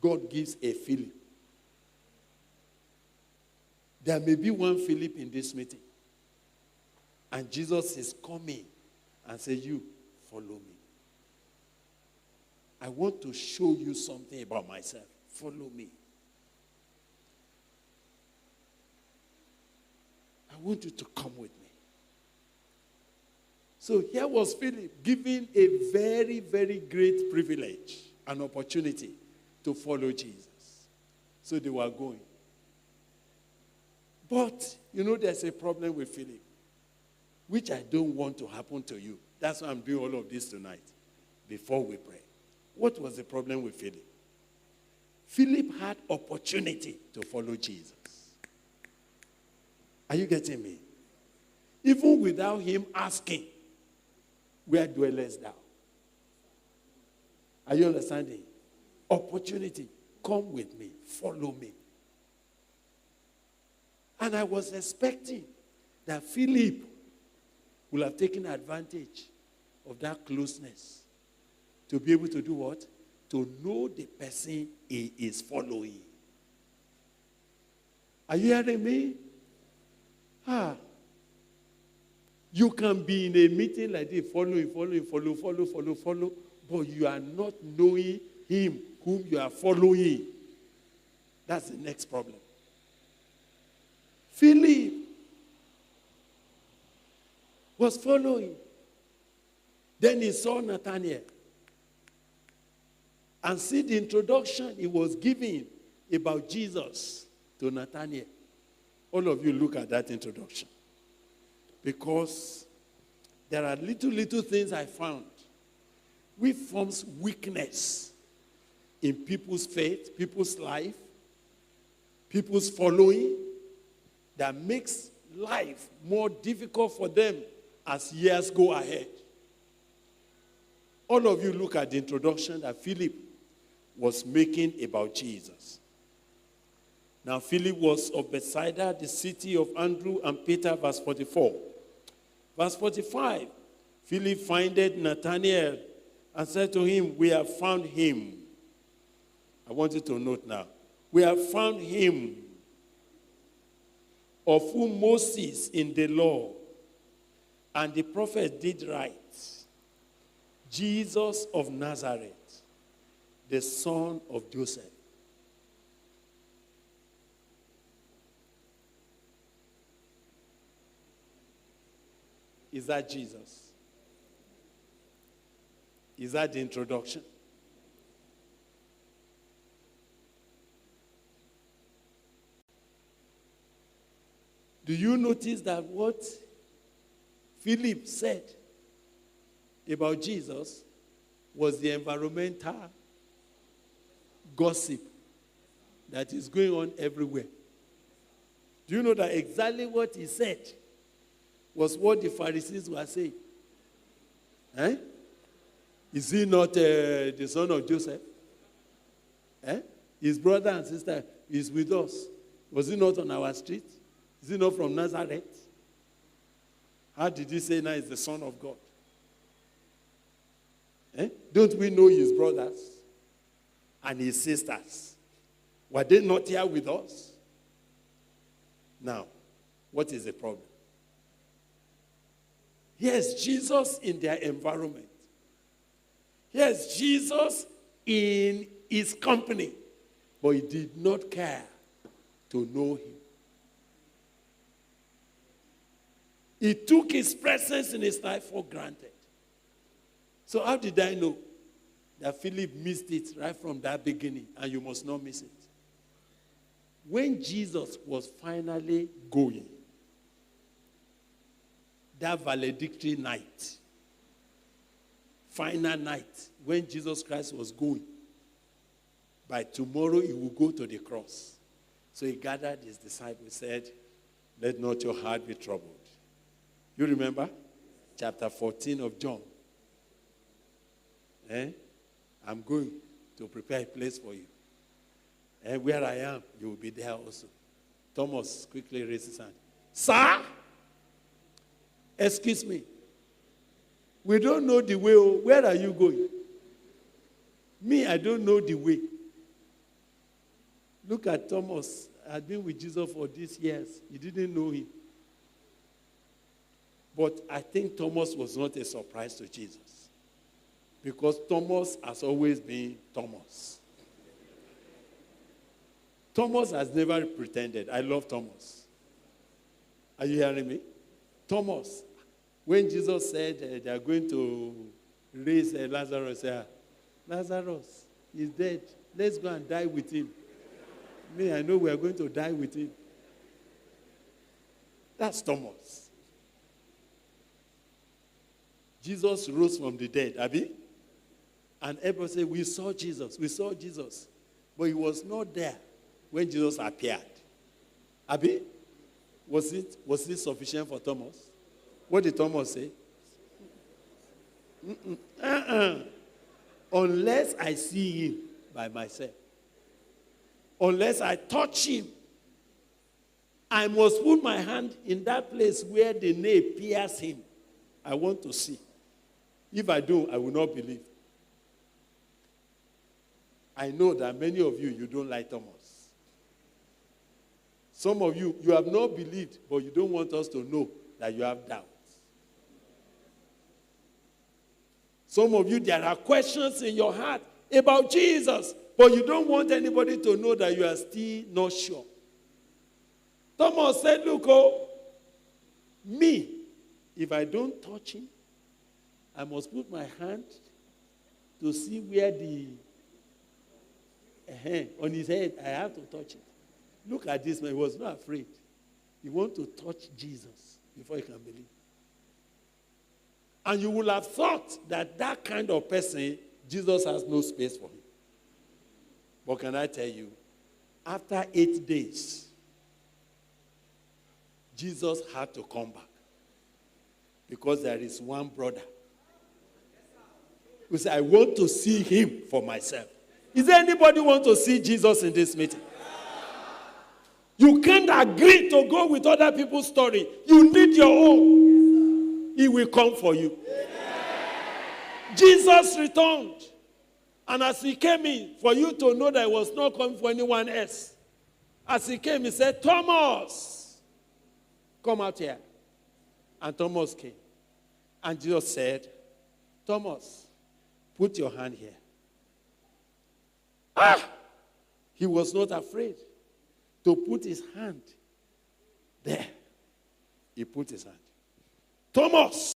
God gives a Philip. There may be one Philip in this meeting. And Jesus is coming and say, you, follow me. I want to show you something about myself. Follow me. I want you to come with me. So here was Philip given a very, very great privilege, an opportunity to follow Jesus. So they were going. But, there's a problem with Philip, which I don't want to happen to you. That's why I'm doing all of this tonight, before we pray. What was the problem with Philip? Philip had opportunity to follow Jesus. Are you getting me? Even without him asking, where dwellest thou? Are you understanding? Opportunity. Come with me. Follow me. And I was expecting that Philip will have taken advantage of that closeness to be able to do what? To know the person he is following. Are you hearing me? You can be in a meeting like this, follow, but you are not knowing him whom you are following. That's the next problem. Philip was following. Then he saw Nathanael. And see the introduction he was giving about Jesus to Nathanael. All of you look at that introduction. Because there are little things I found which forms weakness in people's faith, people's life, people's following, that makes life more difficult for them as years go ahead. All of you look at the introduction that Philip was making about Jesus. Now, Philip was of Bethsaida, the city of Andrew and Peter, verse 44. Verse 45, Philip findeth Nathanael and said to him, we have found him. I want you to note now. We have found him of whom Moses in the law and the prophet did write, Jesus of Nazareth, the son of Joseph. Is that Jesus? Is that the introduction? Do you notice that what Philip said about Jesus was the environmental gossip that is going on everywhere? Do you know that exactly what he said was what the Pharisees were saying? Is he not the son of Joseph? His brother and sister is with us. Was he not on our street? Is he not from Nazareth? How did he say now he's the son of God? Don't we know his brothers and his sisters? Were they not here with us? Now, what is the problem? Here's Jesus in their environment. Here's Jesus in his company. But he did not care to know him. He took his presence in his life for granted. So how did I know that Philip missed it right from that beginning? And you must not miss it. When Jesus was finally going, that valedictory night, final night, when Jesus Christ was going, by tomorrow he will go to the cross. So he gathered his disciples, said, let not your heart be troubled. You remember? Chapter 14 of John. I'm going to prepare a place for you. And where I am, you will be there also. Thomas quickly raised his hand. Sir? Excuse me. We don't know the way. Where are you going? Me, I don't know the way. Look at Thomas. Had been with Jesus for these years. He didn't know him. But I think Thomas was not a surprise to Jesus. Because Thomas has always been Thomas. Thomas has never pretended. I love Thomas. Are you hearing me? Thomas, when Jesus said they are going to raise Lazarus, Lazarus is dead. Let's go and die with him. Me, I know we are going to die with him. That's Thomas. Jesus rose from the dead, Abi? And everybody said, we saw Jesus. We saw Jesus. But he was not there when Jesus appeared. Abi? Was it sufficient for Thomas? What did Thomas say? Unless I see him by myself. Unless I touch him. I must put my hand in that place where the nail pierced him. I want to see. If I do, I will not believe. I know that many of you don't like Thomas. Some of you have not believed, but you don't want us to know that you have doubts. Some of you, there are questions in your heart about Jesus, but you don't want anybody to know that you are still not sure. Thomas said, look, me, if I don't touch him, I must put my hand to see where the on his head, I have to touch it. Look at this man, he was not afraid. He wanted to touch Jesus before he can believe. And you will have thought that that kind of person, Jesus has no space for him. But can I tell you, after 8 days, Jesus had to come back. Because there is one brother who said, I want to see him for myself. Is there anybody want to see Jesus in this meeting? You can't agree to go with other people's story. You need your own. He will come for you. Jesus returned. And as he came in, for you to know that he was not coming for anyone else, as he came, he said, Thomas, come out here. And Thomas came. And Jesus said, Thomas, put your hand here. He was not afraid to put his hand there. He put his hand. Thomas,